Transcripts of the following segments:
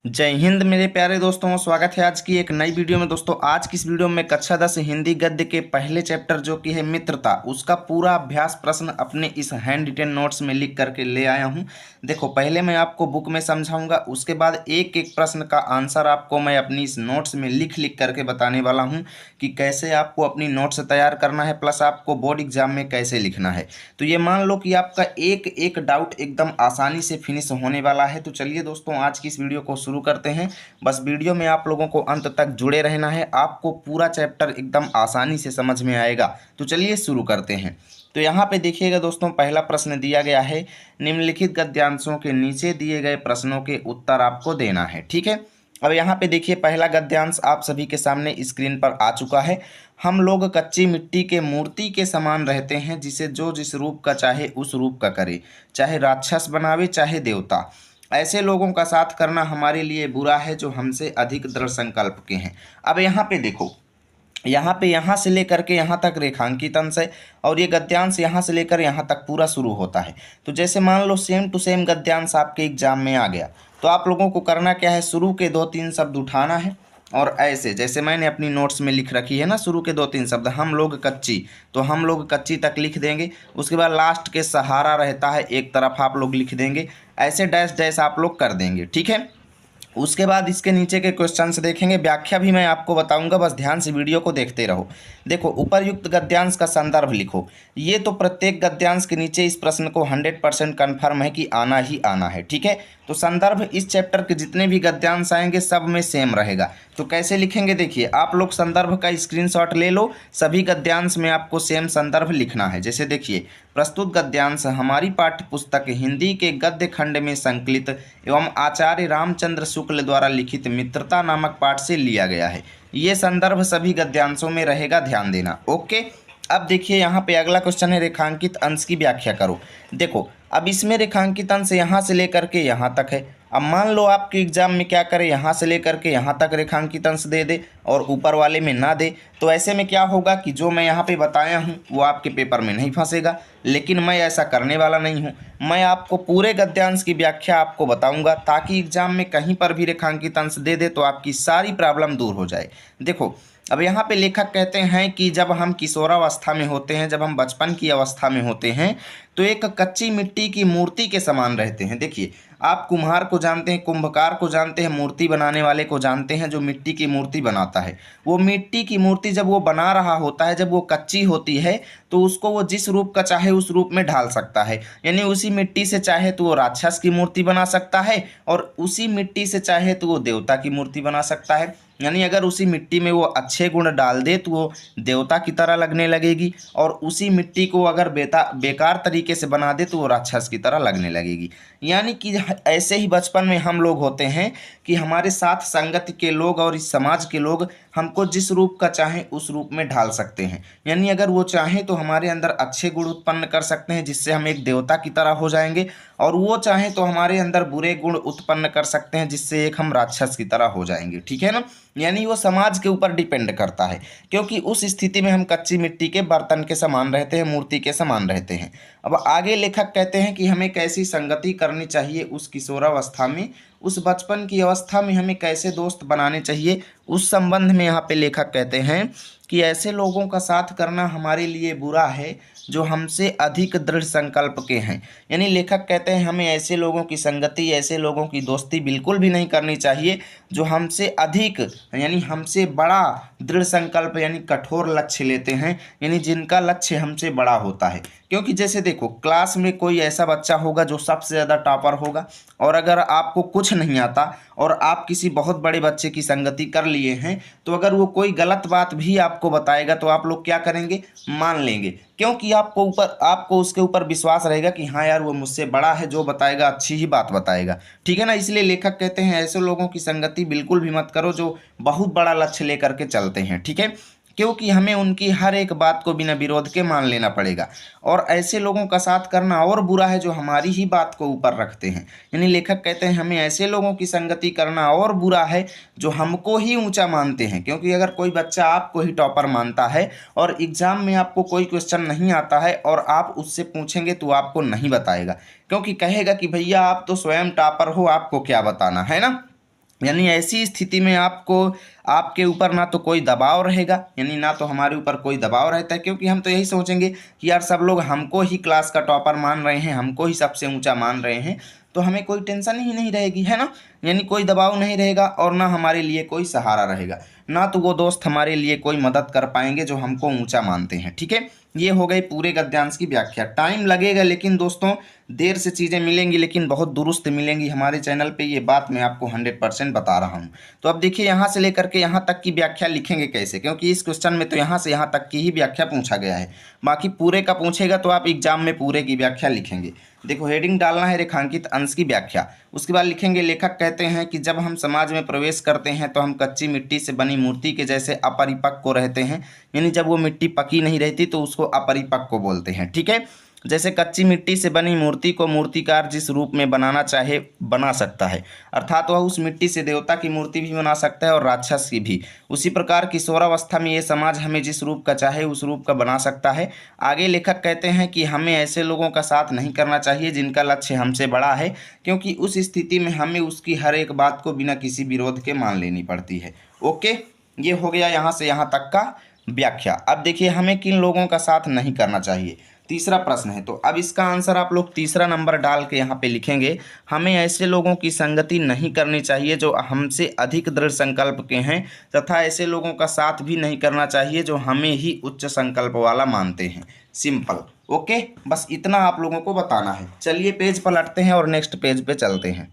जय हिंद मेरे प्यारे दोस्तों, स्वागत है आज की एक नई वीडियो में। दोस्तों आज की इस वीडियो में कक्षा 10 हिंदी गद्य के पहले चैप्टर जो कि है मित्रता, उसका पूरा अभ्यास प्रश्न अपने इस हैंड रिटेन नोट्स में लिख करके ले आया हूं। देखो, पहले मैं आपको बुक में समझाऊंगा, उसके बाद एक एक प्रश्न का आंसर आपको मैं अपनी इस नोट्स में लिख लिख करके बताने वाला हूँ कि कैसे आपको अपनी नोट्स तैयार करना है, प्लस आपको बोर्ड एग्जाम में कैसे लिखना है। तो ये मान लो कि आपका एक एक डाउट एकदम आसानी से फिनिश होने वाला है। तो चलिए दोस्तों, आज की इस वीडियो को शुरू करते हैं। बस वीडियो में आप लोगों को अंत तक जुड़े रहना है, आपको पूरा चैप्टर एकदम आसानी से समझ में आएगा। तो चलिए शुरू करते हैं। तो यहाँ पे देखिएगा दोस्तों, पहला प्रश्न दिया गया है, निम्नलिखित गद्यांशों के नीचे दिए गए प्रश्नों के उत्तर आपको देना है। ठीक है, अब यहाँ पे देखिए, पहला गद्यांश आप सभी के सामने स्क्रीन पर आ चुका है। हम लोग कच्ची मिट्टी के मूर्ति के समान रहते हैं, जिसे जो जिस रूप का चाहे उस रूप का करे, चाहे राक्षस बनावे चाहे देवता। ऐसे लोगों का साथ करना हमारे लिए बुरा है, जो हमसे अधिक दृढ़ संकल्प के हैं। अब यहाँ पे देखो, यहाँ से लेकर के यहाँ तक रेखांकित अंश है, और ये गद्यांश यहाँ से लेकर यहाँ तक पूरा शुरू होता है। तो जैसे मान लो सेम टू सेम गद्यांश आपके एग्जाम में आ गया, तो आप लोगों को करना क्या है, शुरू के 2-3 शब्द उठाना है, और ऐसे जैसे मैंने अपनी नोट्स में लिख रखी है ना, शुरू के 2-3 शब्द हम लोग कच्ची, तो हम लोग कच्ची तक लिख देंगे। उसके बाद लास्ट के सहारा रहता है, एक तरफ आप लोग लिख देंगे, ऐसे डैश डैश आप लोग कर देंगे। ठीक है, उसके बाद इसके नीचे के क्वेश्चन से देखेंगे, व्याख्या भी मैं आपको बताऊंगा, बस ध्यान से वीडियो को देखते रहो। देखो, उपरयुक्त गद्यांश का संदर्भ लिखो। ये तो प्रत्येक गद्यांश के नीचे इस प्रश्न को 100% कन्फर्म है कि आना ही आना है। ठीक है, तो संदर्भ इस चैप्टर के जितने भी गद्यांश आएंगे सब में सेम रहेगा। तो कैसे लिखेंगे, देखिए आप लोग संदर्भ का स्क्रीनशॉट ले लो, सभी गद्यांश में आपको सेम संदर्भ लिखना है। जैसे देखिए, प्रस्तुत गद्यांश हमारी पाठ्य पुस्तक हिंदी के गद्य खंड में संकलित एवं आचार्य रामचंद्र शुक्ल द्वारा लिखित मित्रता नामक पाठ से लिया गया है। ये संदर्भ सभी गद्यांशों में रहेगा, ध्यान देना। ओके, अब देखिए यहाँ पे अगला क्वेश्चन है, रेखांकित अंश की व्याख्या करो। देखो, अब इसमें रेखांकित अंश यहाँ से लेकर के यहाँ तक है। अब मान लो आपके एग्जाम में क्या करे, यहाँ से लेकर के यहाँ तक रेखांकित अंश दे दे और ऊपर वाले में ना दे, तो ऐसे में क्या होगा कि जो मैं यहाँ पे बताया हूँ वो आपके पेपर में नहीं फंसेगा। लेकिन मैं ऐसा करने वाला नहीं हूँ, मैं आपको पूरे गद्यांश की व्याख्या आपको बताऊँगा, ताकि एग्जाम में कहीं पर भी रेखांकित अंश दे दे तो आपकी सारी प्रॉब्लम दूर हो जाए। देखो, अब यहाँ पे लेखक कहते हैं कि जब हम किशोरावस्था में होते हैं, जब हम बचपन की अवस्था में होते हैं, तो एक कच्ची मिट्टी की मूर्ति के समान रहते हैं। देखिए, आप कुम्हार को जानते हैं, कुंभकार को जानते हैं, मूर्ति बनाने वाले को जानते हैं, जो मिट्टी की मूर्ति बनाता है। वो मिट्टी की मूर्ति जब वो बना रहा होता है, जब वो कच्ची होती है, तो उसको वो जिस रूप का चाहे उस रूप में ढाल सकता है। यानी उसी मिट्टी से चाहे तो वो राक्षस की मूर्ति बना सकता है, और उसी मिट्टी से चाहे तो वो देवता की मूर्ति बना सकता है। यानी अगर उसी मिट्टी में वो अच्छे गुण डाल दे तो वो देवता की तरह लगने लगेगी, और उसी मिट्टी को अगर बेकार तरीके से बना दे तो वो राक्षस की तरह लगने लगेगी। यानी कि ऐसे ही बचपन में हम लोग होते हैं कि हमारे साथ संगत के लोग और इस समाज के लोग हमको जिस रूप का चाहें उस रूप में ढाल सकते हैं। यानी अगर वो चाहें तो हमारे अंदर अच्छे गुण उत्पन्न कर सकते हैं, जिससे हम एक देवता की तरह हो जाएंगे, और वो चाहें तो हमारे अंदर बुरे गुण उत्पन्न कर सकते हैं, जिससे एक हम राक्षस की तरह हो जाएंगे। ठीक है ना, यानी वो समाज के ऊपर डिपेंड करता है, क्योंकि उस स्थिति में हम कच्ची मिट्टी के बर्तन के समान रहते हैं, मूर्ति के समान रहते हैं। अब आगे लेखक कहते हैं कि हमें कैसी संगति करनी चाहिए उस किशोरावस्था में, उस बचपन की अवस्था में हमें कैसे दोस्त बनाने चाहिए, उस संबंध में यहाँ पे लेखक कहते हैं कि ऐसे लोगों का साथ करना हमारे लिए बुरा है, जो हमसे अधिक दृढ़ संकल्प के हैं। यानी लेखक कहते हैं हमें ऐसे लोगों की संगति, ऐसे लोगों की दोस्ती बिल्कुल भी नहीं करनी चाहिए जो हमसे अधिक, यानी हमसे बड़ा दृढ़ संकल्प यानी कठोर लक्ष्य लेते हैं, यानी जिनका लक्ष्य हमसे बड़ा होता है। क्योंकि जैसे देखो, क्लास में कोई ऐसा बच्चा होगा जो सबसे ज़्यादा टॉपर होगा, और अगर आपको कुछ नहीं आता और आप किसी बहुत बड़े बच्चे की संगति कर लिए हैं, तो अगर वो कोई गलत बात भी आपको बताएगा तो आप लोग क्या करेंगे, मान लेंगे, क्योंकि आपको उसके ऊपर विश्वास रहेगा कि हाँ यार वो मुझसे बड़ा है, जो बताएगा अच्छी ही बात बताएगा। ठीक है ना, इसलिए लेखक कहते हैं ऐसे लोगों की संगति बिल्कुल भी मत करो जो बहुत बड़ा लक्ष्य लेकर के चलते हैं। ठीक है, क्योंकि हमें उनकी हर एक बात को बिना विरोध के मान लेना पड़ेगा, और ऐसे लोगों का साथ करना और बुरा है जो हमारी ही बात को ऊपर रखते हैं। यानी लेखक कहते हैं हमें ऐसे लोगों की संगति करना और बुरा है जो हमको ही ऊंचा मानते हैं। क्योंकि अगर कोई बच्चा आपको ही टॉपर मानता है और एग्जाम में आपको कोई क्वेश्चन नहीं आता है और आप उससे पूछेंगे तो आपको नहीं बताएगा, क्योंकि कहेगा कि भैया आप तो स्वयं टॉपर हो, आपको क्या बताना है ना। यानी ऐसी स्थिति में आपको आपके ऊपर ना तो कोई दबाव रहेगा, यानी ना तो हमारे ऊपर कोई दबाव रहता है, क्योंकि हम तो यही सोचेंगे कि यार सब लोग हमको ही क्लास का टॉपर मान रहे हैं, हमको ही सबसे ऊंचा मान रहे हैं, तो हमें कोई टेंशन ही नहीं रहेगी, है ना। यानी कोई दबाव नहीं रहेगा और ना हमारे लिए कोई सहारा रहेगा, ना तो वो दोस्त हमारे लिए कोई मदद कर पाएंगे जो हमको ऊंचा मानते हैं। ठीक है, ये हो गई पूरे गद्यांश की व्याख्या। टाइम लगेगा लेकिन दोस्तों देर से चीज़ें मिलेंगी, लेकिन बहुत दुरुस्त मिलेंगी हमारे चैनल पे, ये बात मैं आपको 100% बता रहा हूँ। तो अब देखिए यहाँ से लेकर के यहाँ तक की व्याख्या लिखेंगे कैसे, क्योंकि इस क्वेश्चन में तो यहाँ से यहाँ तक की ही व्याख्या पूछा गया है, बाकी पूरे का पूछेगा तो आप एग्जाम में पूरे की व्याख्या लिखेंगे। देखो हेडिंग डालना है रेखांकित अंश की व्याख्या, उसके बाद लिखेंगे लेखक कहते हैं कि जब हम समाज में प्रवेश करते हैं तो हम कच्ची मिट्टी से बनी मूर्ति के जैसे अपरिपक्व रहते हैं, यानी जब वो मिट्टी पकी नहीं रहती तो उसको अपरिपक्व बोलते हैं। ठीक है, जैसे कच्ची मिट्टी से बनी मूर्ति को मूर्तिकार जिस रूप में बनाना चाहे बना सकता है, अर्थात वह उस मिट्टी से देवता की मूर्ति भी बना सकता है और राक्षस की भी। उसी प्रकार किशोरावस्था में ये समाज हमें जिस रूप का चाहे उस रूप का बना सकता है। आगे लेखक कहते हैं कि हमें ऐसे लोगों का साथ नहीं करना चाहिए जिनका लक्ष्य हमसे बड़ा है, क्योंकि उस स्थिति में हमें उसकी हर एक बात को बिना किसी विरोध के मान लेनी पड़ती है। ओके, ये हो गया यहाँ से यहाँ तक का व्याख्या। अब देखिए हमें किन लोगों का साथ नहीं करना चाहिए, तीसरा प्रश्न है, तो अब इसका आंसर आप लोग तीसरा नंबर डाल के यहाँ पे लिखेंगे, हमें ऐसे लोगों की संगति नहीं करनी चाहिए जो हमसे अधिक दृढ़ संकल्प के हैं, तथा ऐसे लोगों का साथ भी नहीं करना चाहिए जो हमें ही उच्च संकल्प वाला मानते हैं। सिंपल। ओके, बस इतना आप लोगों को बताना है। चलिए पेज पलटते हैं और नेक्स्ट पेज पे चलते हैं।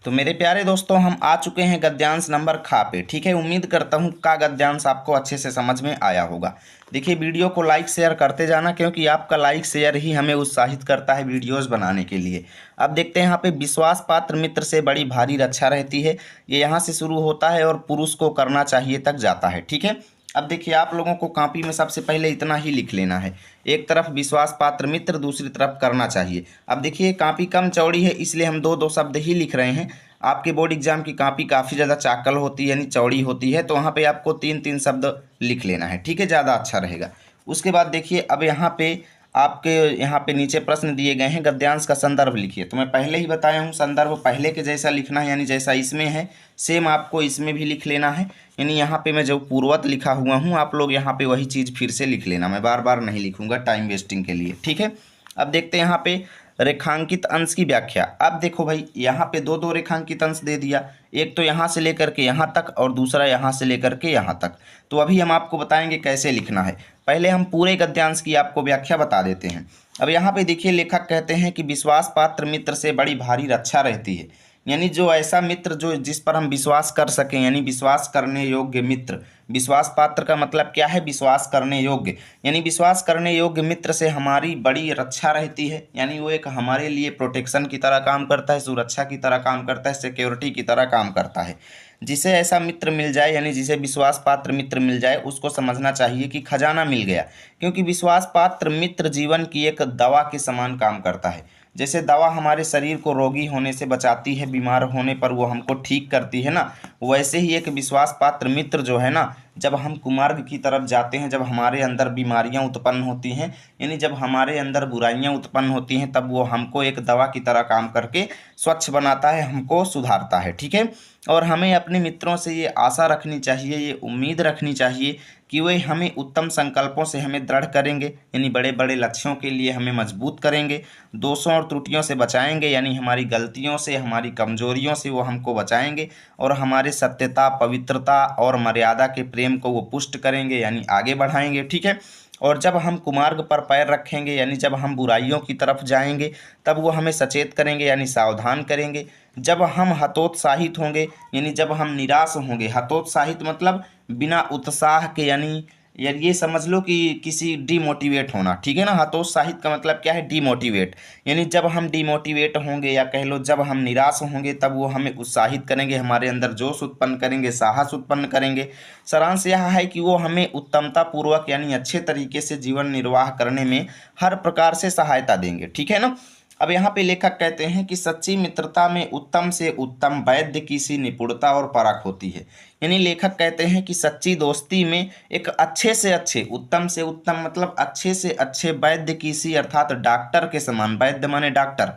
तो मेरे प्यारे दोस्तों हम आ चुके हैं गद्यांश नंबर खा पे। ठीक है, उम्मीद करता हूँ का गद्यांश आपको अच्छे से समझ में आया होगा। देखिए वीडियो को लाइक शेयर करते जाना, क्योंकि आपका लाइक शेयर ही हमें उत्साहित करता है वीडियोस बनाने के लिए। अब देखते हैं यहाँ पे विश्वास पात्र मित्र से बड़ी भारी रक्षा रहती है, ये यहाँ से शुरू होता है और पुरुष को करना चाहिए तक जाता है। ठीक है, अब देखिए आप लोगों को कॉपी में सबसे पहले इतना ही लिख लेना है, एक तरफ विश्वास पात्र मित्र, दूसरी तरफ करना चाहिए। अब देखिए कॉपी कम चौड़ी है इसलिए हम दो दो शब्द ही लिख रहे हैं। आपके बोर्ड एग्जाम की कॉपी काफ़ी ज़्यादा चाकल होती है यानी चौड़ी होती है, तो वहाँ पे आपको तीन तीन शब्द लिख लेना है। ठीक है, ज़्यादा अच्छा रहेगा। उसके बाद देखिए अब यहाँ पे आपके यहाँ पे नीचे प्रश्न दिए गए हैं, गद्यांश का संदर्भ लिखिए। तो मैं पहले ही बताया हूँ संदर्भ पहले के जैसा लिखना है, यानी जैसा इसमें है सेम आपको इसमें भी लिख लेना है। यानी यहाँ पे मैं जो पूर्वत लिखा हुआ हूँ आप लोग यहाँ पे वही चीज़ फिर से लिख लेना, मैं बार बार नहीं लिखूंगा टाइम वेस्टिंग के लिए। ठीक है, अब देखते हैं यहाँ पे रेखांकित अंश की व्याख्या। अब देखो भाई यहाँ पे दो दो रेखांकित अंश दे दिया, एक तो यहाँ से लेकर के यहाँ तक और दूसरा यहाँ से लेकर के यहाँ तक। तो अभी हम आपको बताएंगे कैसे लिखना है। पहले हम पूरे गद्यांश की आपको व्याख्या बता देते हैं। अब यहाँ पे देखिए लेखक कहते हैं कि विश्वास पात्र मित्र से बड़ी भारी रक्षा रहती है, यानी जो ऐसा मित्र जो जिस पर हम विश्वास कर सकें, यानी विश्वास करने योग्य मित्र। विश्वास पात्र का मतलब क्या है, विश्वास करने योग्य, यानी विश्वास करने योग्य मित्र से हमारी बड़ी रक्षा रहती है, यानी वो एक हमारे लिए प्रोटेक्शन की तरह काम करता है, सुरक्षा की तरह काम करता है, सिक्योरिटी की तरह काम करता है। जिसे ऐसा मित्र मिल जाए, यानी जिसे विश्वास पात्र मित्र मिल जाए, उसको समझना चाहिए कि खजाना मिल गया, क्योंकि विश्वास पात्र मित्र जीवन की एक दवा के समान काम करता है। जैसे दवा हमारे शरीर को रोगी होने से बचाती है, बीमार होने पर वो हमको ठीक करती है ना, वैसे ही एक विश्वास पात्र मित्र जो है ना, जब हम कुमार्ग की तरफ जाते हैं, जब हमारे अंदर बीमारियां उत्पन्न होती हैं, यानी जब हमारे अंदर बुराइयां उत्पन्न होती हैं, तब वो हमको एक दवा की तरह काम करके स्वच्छ बनाता है, हमको सुधारता है। ठीक है, और हमें अपने मित्रों से ये आशा रखनी चाहिए, ये उम्मीद रखनी चाहिए कि वे हमें उत्तम संकल्पों से हमें दृढ़ करेंगे, यानी बड़े बड़े लक्ष्यों के लिए हमें मजबूत करेंगे, दोषों और त्रुटियों से बचाएंगे, यानी हमारी गलतियों से हमारी कमजोरियों से वो हमको बचाएंगे, और हमारे सत्यता पवित्रता और मर्यादा के प्रेम को वो पुष्ट करेंगे, यानी आगे बढ़ाएंगे। ठीक है, और जब हम कुमार्ग पर पैर रखेंगे, यानी जब हम बुराइयों की तरफ जाएंगे, तब वो हमें सचेत करेंगे, यानी सावधान करेंगे। जब हम हतोत्साहित होंगे, यानी जब हम निराश होंगे, हतोत्साहित मतलब बिना उत्साह के, यानी यार ये समझ लो कि किसी डीमोटिवेट होना। ठीक है ना, हतोत्साहित का मतलब क्या है, डीमोटिवेट, यानी जब हम डीमोटिवेट होंगे या कह लो जब हम निराश होंगे, तब वो हमें उत्साहित करेंगे, हमारे अंदर जोश उत्पन्न करेंगे, साहस उत्पन्न करेंगे। सारांश यह है कि वो हमें उत्तमता पूर्वक यानी अच्छे तरीके से जीवन निर्वाह करने में हर प्रकार से सहायता देंगे। ठीक है ना। अब यहाँ पे लेखक कहते हैं कि सच्ची मित्रता में उत्तम से उत्तम वैद्य की सी निपुणता और परख होती है, यानी लेखक कहते हैं कि सच्ची दोस्ती में एक अच्छे से अच्छे, उत्तम से उत्तम मतलब अच्छे से अच्छे वैद्य की सी, अर्थात डॉक्टर के समान, वैद्य माने डॉक्टर,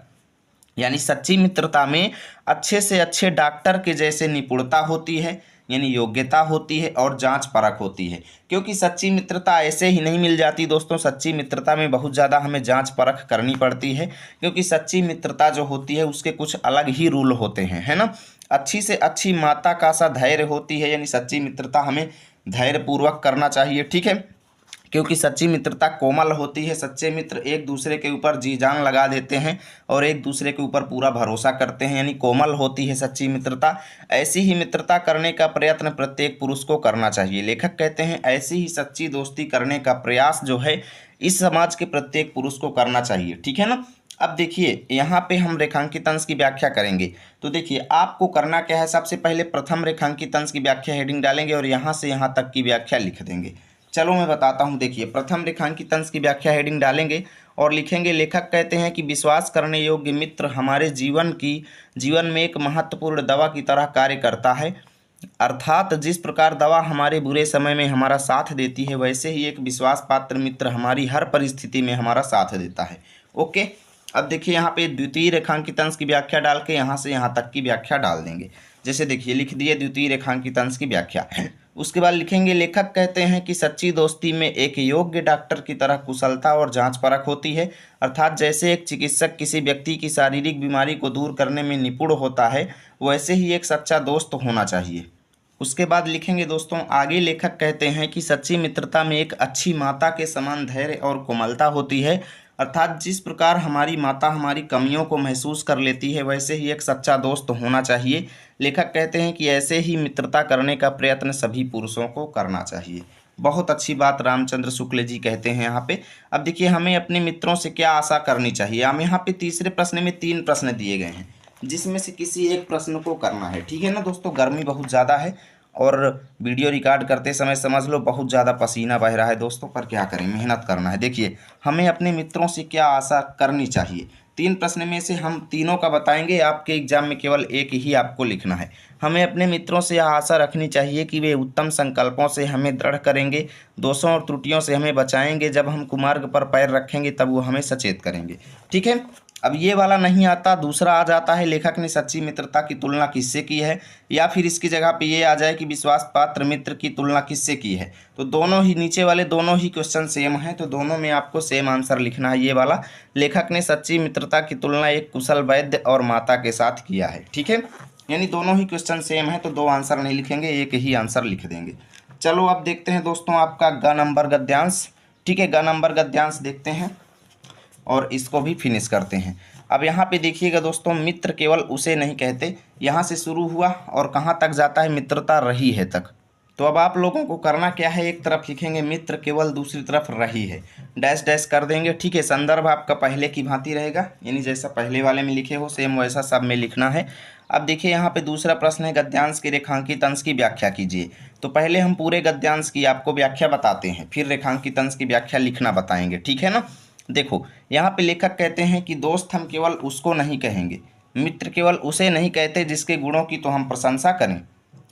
यानी सच्ची मित्रता में अच्छे से अच्छे डॉक्टर के जैसे निपुणता होती है, यानी योग्यता होती है और जांच परख होती है। क्योंकि सच्ची मित्रता ऐसे ही नहीं मिल जाती दोस्तों, सच्ची मित्रता में बहुत ज़्यादा हमें जांच परख करनी पड़ती है। क्योंकि सच्ची मित्रता जो होती है उसके कुछ अलग ही रूल होते हैं, है ना। अच्छी से अच्छी माता का सा धैर्य होती है, यानी सच्ची मित्रता हमें धैर्यपूर्वक करना चाहिए, ठीक है। क्योंकि सच्ची मित्रता कोमल होती है, सच्चे मित्र एक दूसरे के ऊपर जी जान लगा देते हैं और एक दूसरे के ऊपर पूरा भरोसा करते हैं, यानी कोमल होती है सच्ची मित्रता। ऐसी ही मित्रता करने का प्रयत्न प्रत्येक पुरुष को करना चाहिए। लेखक कहते हैं ऐसी ही सच्ची दोस्ती करने का प्रयास जो है इस समाज के प्रत्येक पुरुष को करना चाहिए, ठीक है ना। अब देखिए यहाँ पे हम रेखांकित अंश की व्याख्या करेंगे। तो देखिए आपको करना क्या है, सबसे पहले प्रथम रेखांकित अंश की व्याख्या हेडिंग डालेंगे और यहाँ से यहाँ तक की व्याख्या लिख देंगे। चलो मैं बताता हूँ। देखिए प्रथम रेखांकित अंश की व्याख्या हेडिंग डालेंगे और लिखेंगे, लेखक कहते हैं कि विश्वास करने योग्य मित्र हमारे जीवन में एक महत्वपूर्ण दवा की तरह कार्य करता है। अर्थात जिस प्रकार दवा हमारे बुरे समय में हमारा साथ देती है, वैसे ही एक विश्वास पात्र मित्र हमारी हर परिस्थिति में हमारा साथ देता है। ओके, अब देखिए यहाँ पे द्वितीय रेखांकित अंश की व्याख्या डाल के यहाँ से यहाँ तक की व्याख्या डाल देंगे। जैसे देखिए लिख दिए द्वितीय रेखांकित अंश की व्याख्या। उसके बाद लिखेंगे, लेखक कहते हैं कि सच्ची दोस्ती में एक योग्य डॉक्टर की तरह कुशलता और जांच परख होती है। अर्थात जैसे एक चिकित्सक किसी व्यक्ति की शारीरिक बीमारी को दूर करने में निपुण होता है, वैसे ही एक सच्चा दोस्त होना चाहिए। उसके बाद लिखेंगे दोस्तों, आगे लेखक कहते हैं कि सच्ची मित्रता में एक अच्छी माता के समान धैर्य और कोमलता होती है। अर्थात जिस प्रकार हमारी माता हमारी कमियों को महसूस कर लेती है, वैसे ही एक सच्चा दोस्त होना चाहिए। लेखक कहते हैं कि ऐसे ही मित्रता करने का प्रयत्न सभी पुरुषों को करना चाहिए। बहुत अच्छी बात रामचंद्र शुक्ल जी कहते हैं यहाँ पे। अब देखिए हमें अपने मित्रों से क्या आशा करनी चाहिए। हम यहाँ पे तीसरे प्रश्न में 3 प्रश्न दिए गए हैं, जिसमें से किसी एक प्रश्न को करना है, ठीक है ना दोस्तों। गर्मी बहुत ज़्यादा है और वीडियो रिकॉर्ड करते समय समझ लो बहुत ज़्यादा पसीना बह रहा है दोस्तों, पर क्या करें, मेहनत करना है। देखिए हमें अपने मित्रों से क्या आशा करनी चाहिए। 3 प्रश्न में से हम तीनों का बताएंगे, आपके एग्जाम में केवल एक ही आपको लिखना है। हमें अपने मित्रों से यह आशा रखनी चाहिए कि वे उत्तम संकल्पों से हमें दृढ़ करेंगे, दोषों और त्रुटियों से हमें बचाएंगे, जब हम कुमार्ग पर पैर रखेंगे तब वो हमें सचेत करेंगे, ठीक है। अब ये वाला नहीं आता, दूसरा आ जाता है, लेखक ने सच्ची मित्रता की तुलना किससे की है, या फिर इसकी जगह पे ये आ जाए कि विश्वास पात्र मित्र की तुलना किससे की है। तो दोनों ही नीचे वाले दोनों ही क्वेश्चन सेम हैं, तो दोनों में आपको सेम आंसर लिखना है। ये वाला, लेखक ने सच्ची मित्रता की तुलना एक कुशल वैद्य और माता के साथ किया है, ठीक है। यानी दोनों ही क्वेश्चन सेम है, तो 2 आंसर नहीं लिखेंगे, एक ही आंसर लिख देंगे। चलो अब देखते हैं दोस्तों आपका ग नंबर गद्यांश, ठीक है। ग नंबर गद्यांश देखते हैं और इसको भी फिनिश करते हैं। अब यहाँ पे देखिएगा दोस्तों, मित्र केवल उसे नहीं कहते, यहाँ से शुरू हुआ और कहाँ तक जाता है, मित्रता रही है तक। तो अब आप लोगों को करना क्या है, एक तरफ लिखेंगे मित्र केवल, दूसरी तरफ रही है, डैश डैश कर देंगे, ठीक है। संदर्भ आपका पहले की भांति रहेगा, यानी जैसा पहले वाले में लिखे हो सेम वैसा सब में लिखना है। अब देखिए यहाँ पे दूसरा प्रश्न है, गद्यांश के रेखांकित अंश की व्याख्या कीजिए। तो पहले हम पूरे गद्यांश की आपको व्याख्या बताते हैं, फिर रेखांकित अंश की व्याख्या लिखना बताएंगे, ठीक है ना। देखो यहाँ पे लेखक कहते हैं कि दोस्त हम केवल उसको नहीं कहेंगे, मित्र केवल उसे नहीं कहते जिसके गुणों की तो हम प्रशंसा करें,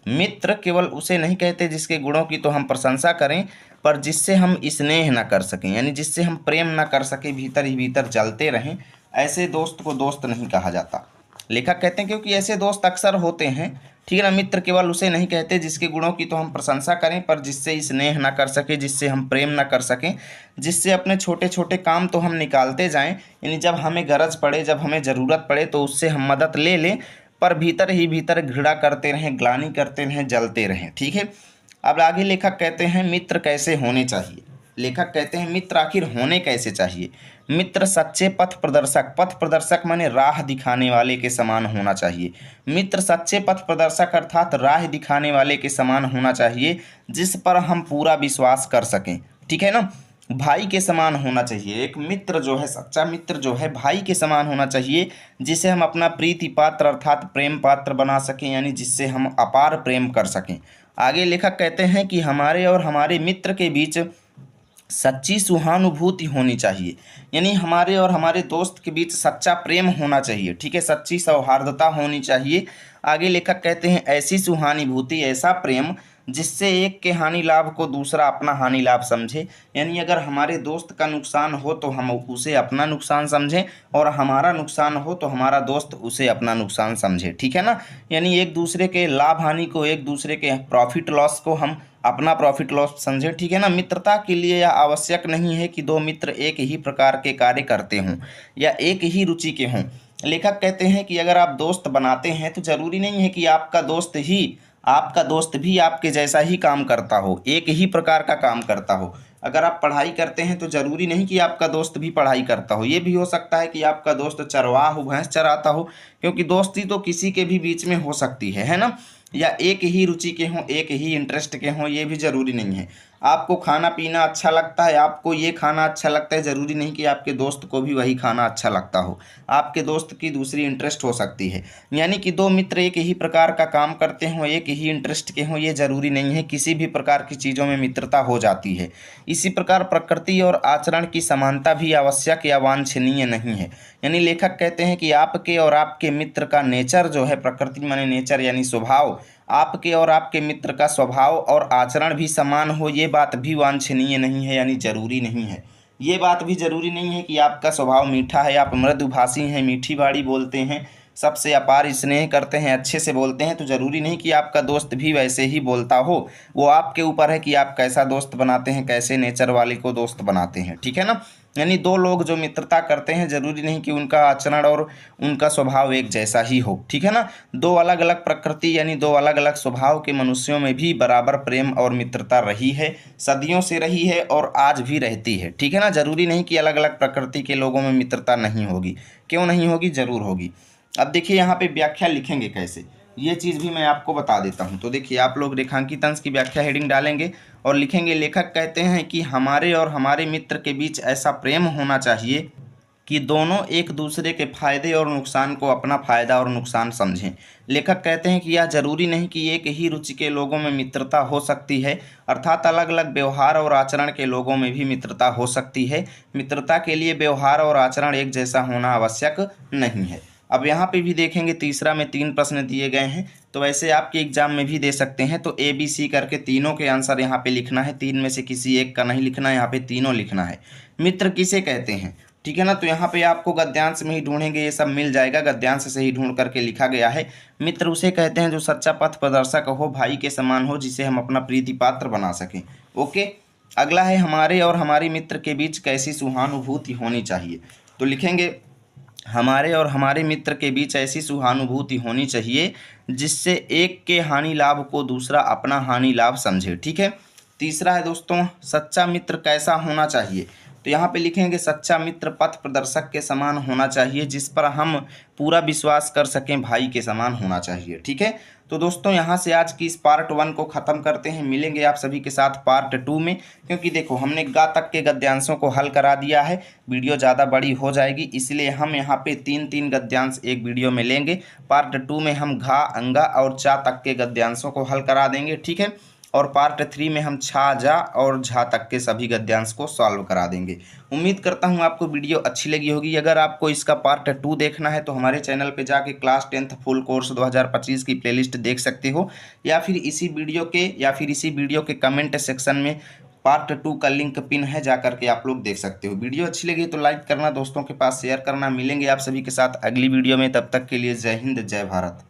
मित्र केवल उसे नहीं कहते जिसके गुणों की तो हम प्रशंसा करें, पर जिससे हम स्नेह न कर सकें, यानी जिससे हम प्रेम न कर सके, भीतर ही भीतर जलते रहें, ऐसे दोस्त को दोस्त नहीं कहा जाता। लेखक कहते हैं क्योंकि ऐसे दोस्त अक्सर होते हैं, ठीक है ना। मित्र केवल उसे नहीं कहते जिसके गुणों की तो हम प्रशंसा करें, पर जिससे स्नेह ना कर सके, जिससे हम प्रेम ना कर सकें, जिससे अपने छोटे छोटे काम तो हम निकालते जाएं, यानी जब हमें गरज पड़े, जब हमें ज़रूरत पड़े तो उससे हम मदद ले लें, पर भीतर ही भीतर घृणा करते रहें, ग्लानि करते रहें, जलते रहें, ठीक है। अब आगे लेखक कहते हैं मित्र कैसे होने चाहिए। लेखक कहते हैं मित्र आखिर होने कैसे चाहिए। मित्र सच्चे पथ प्रदर्शक माने राह दिखाने वाले के समान होना चाहिए। मित्र सच्चे पथ प्रदर्शक अर्थात राह दिखाने वाले के समान होना चाहिए, जिस पर हम पूरा विश्वास कर सकें, ठीक है ना। भाई के समान होना चाहिए। एक मित्र जो है, सच्चा मित्र जो है, भाई के समान होना चाहिए, जिसे हम अपना प्रीति पात्र अर्थात प्रेम पात्र बना सकें, यानी जिससे हम अपार प्रेम कर सकें। आगे लेखक कहते हैं कि हमारे और हमारे मित्र के बीच सच्ची सहानुभूति होनी चाहिए, यानी हमारे और हमारे दोस्त के बीच सच्चा प्रेम होना चाहिए, ठीक है। सच्ची सौहार्दता होनी चाहिए आगे लेखक कहते हैं ऐसी सुहानुभूति, ऐसा प्रेम जिससे एक के हानि लाभ को दूसरा अपना हानि लाभ समझे। यानी अगर हमारे दोस्त का नुकसान हो तो हम उसे अपना नुकसान समझें, और हमारा नुकसान हो तो हमारा दोस्त उसे अपना नुकसान समझे, ठीक है ना। यानी एक दूसरे के लाभ हानि को, एक दूसरे के प्रॉफिट लॉस को हम अपना प्रॉफिट लॉस समझे, ठीक है ना। मित्रता के लिए यह आवश्यक नहीं है कि दो मित्र एक ही प्रकार के कार्य करते हों या एक ही रुचि के हों। लेखक कहते हैं कि अगर आप दोस्त बनाते हैं तो जरूरी नहीं है कि आपका दोस्त भी आपके जैसा ही काम करता हो, एक ही प्रकार का काम करता हो। अगर आप पढ़ाई करते हैं तो जरूरी नहीं कि आपका दोस्त भी पढ़ाई करता हो, ये भी हो सकता है कि आपका दोस्त चरवाहा हो, भैंस चराता हो, क्योंकि दोस्ती तो किसी के भी बीच में हो सकती है ना। या एक ही रुचि के हों, एक ही इंटरेस्ट के हों, ये भी जरूरी नहीं है। आपको खाना पीना अच्छा लगता है, आपको ये खाना अच्छा लगता है, ज़रूरी नहीं कि आपके दोस्त को भी वही खाना अच्छा लगता हो। आपके दोस्त की दूसरी इंटरेस्ट हो सकती है। यानी कि दो मित्र एक ही प्रकार का काम करते हों, एक ही इंटरेस्ट के हों, ये ज़रूरी नहीं है। किसी भी प्रकार की चीज़ों में मित्रता हो जाती है। इसी प्रकार प्रकृति और आचरण की समानता भी आवश्यक या वांछनीय नहीं है। यानी लेखक कहते हैं कि आपके और आपके मित्र का नेचर जो है, प्रकृति माने नेचर यानी स्वभाव, आपके और आपके मित्र का स्वभाव और आचरण भी समान हो, ये बात भी वांछनीय नहीं है, यानी जरूरी नहीं है। ये बात भी जरूरी नहीं है कि आपका स्वभाव मीठा है, आप मृदुभाषी हैं, मीठी बाड़ी बोलते हैं, सबसे अपार स्नेह करते हैं, अच्छे से बोलते हैं, तो जरूरी नहीं कि आपका दोस्त भी वैसे ही बोलता हो। वो आपके ऊपर है कि आप कैसा दोस्त बनाते हैं, कैसे नेचर वाले को दोस्त बनाते हैं, ठीक है ना। यानी दो लोग जो मित्रता करते हैं, जरूरी नहीं कि उनका आचरण और उनका स्वभाव एक जैसा ही हो, ठीक है ना। दो अलग अलग प्रकृति यानी दो अलग अलग स्वभाव के मनुष्यों में भी बराबर प्रेम और मित्रता रही है, सदियों से रही है और आज भी रहती है, ठीक है ना। जरूरी नहीं कि अलग अलग प्रकृति के लोगों में मित्रता नहीं होगी। क्यों नहीं होगी, जरूर होगी। अब देखिए यहाँ पे व्याख्या लिखेंगे कैसे, ये चीज़ भी मैं आपको बता देता हूँ। तो देखिए आप लोग रेखांकित अंश की व्याख्या हेडिंग डालेंगे और लिखेंगे, लेखक कहते हैं कि हमारे और हमारे मित्र के बीच ऐसा प्रेम होना चाहिए कि दोनों एक दूसरे के फायदे और नुकसान को अपना फायदा और नुकसान समझें। लेखक कहते हैं कि यह जरूरी नहीं कि एक ही रुचि के लोगों में मित्रता हो सकती है, अर्थात अलग अलग व्यवहार और आचरण के लोगों में भी मित्रता हो सकती है। मित्रता के लिए व्यवहार और आचरण एक जैसा होना आवश्यक नहीं है। अब यहाँ पे भी देखेंगे, तीसरा में 3 प्रश्न दिए गए हैं, तो वैसे आपके एग्जाम में भी दे सकते हैं। तो ए बी सी करके तीनों के आंसर यहाँ पे लिखना है, 3 में से किसी एक का नहीं लिखना है, यहाँ पे तीनों लिखना है। मित्र किसे कहते हैं, ठीक है ना। तो यहाँ पे आपको गद्यांश में ही ढूंढेंगे, ये सब मिल जाएगा, गद्यांश से ही ढूंढ करके लिखा गया है। मित्र उसे कहते हैं जो सच्चा पथ प्रदर्शक हो, भाई के समान हो, जिसे हम अपना प्रीति पात्र बना सकें। ओके, अगला है हमारे और हमारे मित्र के बीच कैसी सहानुभूति होनी चाहिए। तो लिखेंगे, हमारे और हमारे मित्र के बीच ऐसी सहानुभूति होनी चाहिए जिससे एक के हानि लाभ को दूसरा अपना हानि लाभ समझे, ठीक है। तीसरा है दोस्तों, सच्चा मित्र कैसा होना चाहिए। तो यहाँ पे लिखेंगे, सच्चा मित्र पथ प्रदर्शक के समान होना चाहिए, जिस पर हम पूरा विश्वास कर सकें, भाई के समान होना चाहिए, ठीक है। तो दोस्तों यहाँ से आज की इस पार्ट 1 को ख़त्म करते हैं। मिलेंगे आप सभी के साथ पार्ट 2 में, क्योंकि देखो हमने गा तक के गद्यांशों को हल करा दिया है, वीडियो ज़्यादा बड़ी हो जाएगी, इसलिए हम यहाँ पे 3-3 गद्यांश एक वीडियो में लेंगे। पार्ट 2 में हम घा, अंगा और चा तक के गद्यांशों को हल करा देंगे, ठीक है। और पार्ट 3 में हम छा, जा और झा तक के सभी गद्यांश को सॉल्व करा देंगे। उम्मीद करता हूँ आपको वीडियो अच्छी लगी होगी। अगर आपको इसका पार्ट 2 देखना है तो हमारे चैनल पे जाके क्लास 10th फुल कोर्स 2025 की प्लेलिस्ट देख सकते हो, या फिर इसी वीडियो के कमेंट सेक्शन में पार्ट 2 का लिंक पिन है, जा करके आप लोग देख सकते हो। वीडियो अच्छी लगी तो लाइक करना, दोस्तों के पास शेयर करना। मिलेंगे आप सभी के साथ अगली वीडियो में, तब तक के लिए जय हिंद, जय भारत।